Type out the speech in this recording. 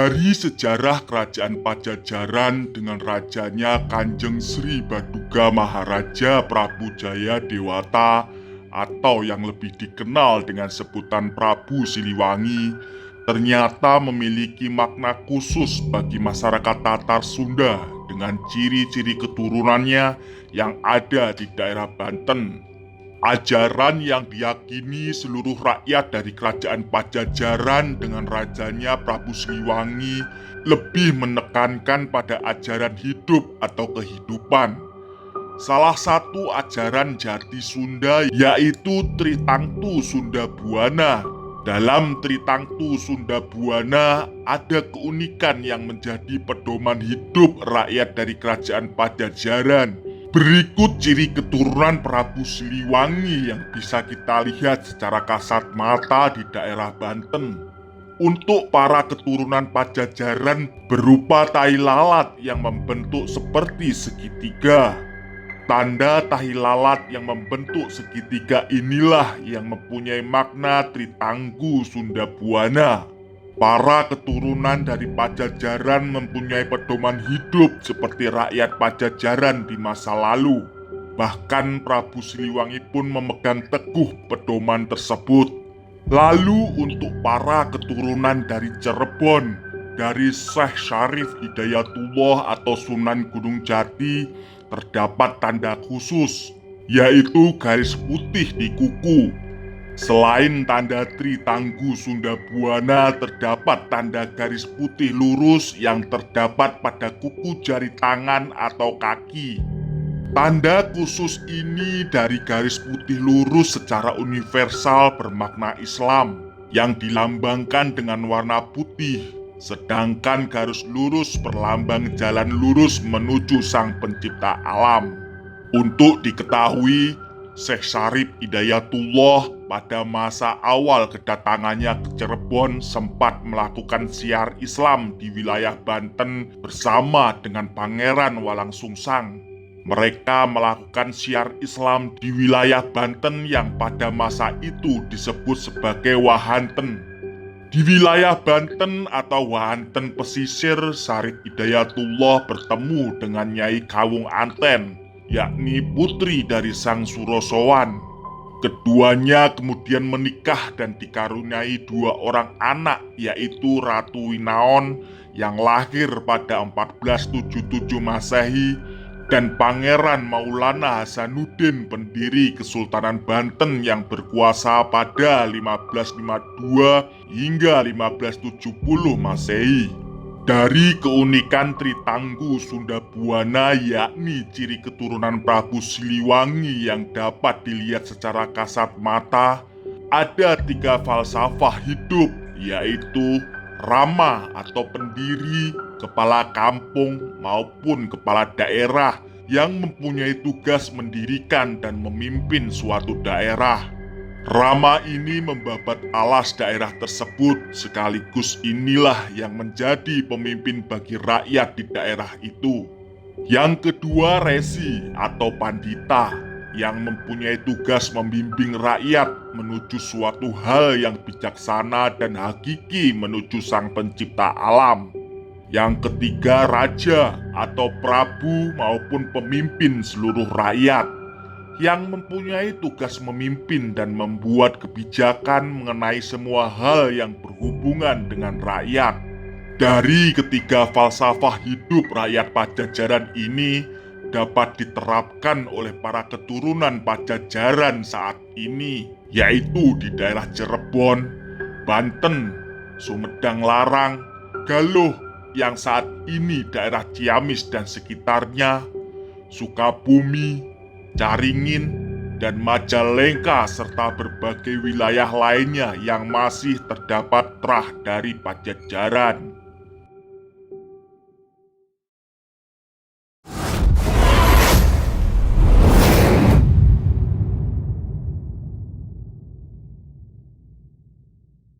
Dari sejarah Kerajaan Pajajaran dengan rajanya Kanjeng Sri Baduga Maharaja Prabu Jaya Dewata atau yang lebih dikenal dengan sebutan Prabu Siliwangi, ternyata memiliki makna khusus bagi masyarakat Tatar Sunda dengan ciri-ciri keturunannya yang ada di daerah Banten. Ajaran yang diyakini seluruh rakyat dari Kerajaan Pajajaran dengan rajanya Prabu Siliwangi lebih menekankan pada ajaran hidup atau kehidupan. Salah satu ajaran jati Sunda yaitu Tritangtu Sunda Buana. Dalam Tritangtu Sunda Buana ada keunikan yang menjadi pedoman hidup rakyat dari Kerajaan Pajajaran. Berikut ciri keturunan Prabu Siliwangi yang bisa kita lihat secara kasat mata di daerah Banten. Untuk para keturunan Pajajaran berupa tahi lalat yang membentuk seperti segitiga. Tanda tahi lalat yang membentuk segitiga inilah yang mempunyai makna Tritanggu Sunda Buana. Para keturunan dari Pajajaran mempunyai pedoman hidup seperti rakyat Pajajaran di masa lalu. Bahkan Prabu Siliwangi pun memegang teguh pedoman tersebut. Lalu untuk para keturunan dari Cirebon, dari Syekh Syarif Hidayatullah atau Sunan Gunung Jati, terdapat tanda khusus, yaitu garis putih di kuku. Selain tanda Tritanggu Sunda Buana, terdapat tanda garis putih lurus yang terdapat pada kuku jari tangan atau kaki. Tanda khusus ini dari garis putih lurus secara universal bermakna Islam yang dilambangkan dengan warna putih, sedangkan garis lurus berlambang jalan lurus menuju Sang Pencipta alam. Untuk diketahui, Syekh Syarif Hidayatullah pada masa awal kedatangannya ke Cirebon sempat melakukan syiar Islam di wilayah Banten bersama dengan Pangeran Walangsungsang. Mereka melakukan syiar Islam di wilayah Banten yang pada masa itu disebut sebagai Wahanten. Di wilayah Banten atau Wahanten pesisir, Syarif Hidayatullah bertemu dengan Nyai Kawung Anten, yakni putri dari Sang Surosowan. Keduanya kemudian menikah dan dikaruniai 2 orang anak, yaitu Ratu Winaon yang lahir pada 1477 Masehi dan Pangeran Maulana Hasanuddin, pendiri Kesultanan Banten yang berkuasa pada 1552 hingga 1570 Masehi. Dari keunikan Tritanggu Sunda Buana, yakni ciri keturunan Prabu Siliwangi yang dapat dilihat secara kasat mata, ada 3 falsafah hidup, yaitu Rama atau pendiri, kepala kampung, maupun kepala daerah yang mempunyai tugas mendirikan dan memimpin suatu daerah. Rama ini membabat alas daerah tersebut, sekaligus inilah yang menjadi pemimpin bagi rakyat di daerah itu. Yang kedua, Resi atau Pandita yang mempunyai tugas membimbing rakyat menuju suatu hal yang bijaksana dan hakiki menuju Sang Pencipta alam. Yang ketiga, Raja atau Prabu maupun pemimpin seluruh rakyat yang mempunyai tugas memimpin dan membuat kebijakan mengenai semua hal yang berhubungan dengan rakyat. Dari ketiga falsafah hidup rakyat Pajajaran ini dapat diterapkan oleh para keturunan Pajajaran saat ini, yaitu di daerah Cirebon, Banten, Sumedang Larang, Galuh yang saat ini daerah Ciamis dan sekitarnya, Sukabumi, Caringin, dan Majalengka serta berbagai wilayah lainnya yang masih terdapat trah dari Pajajaran.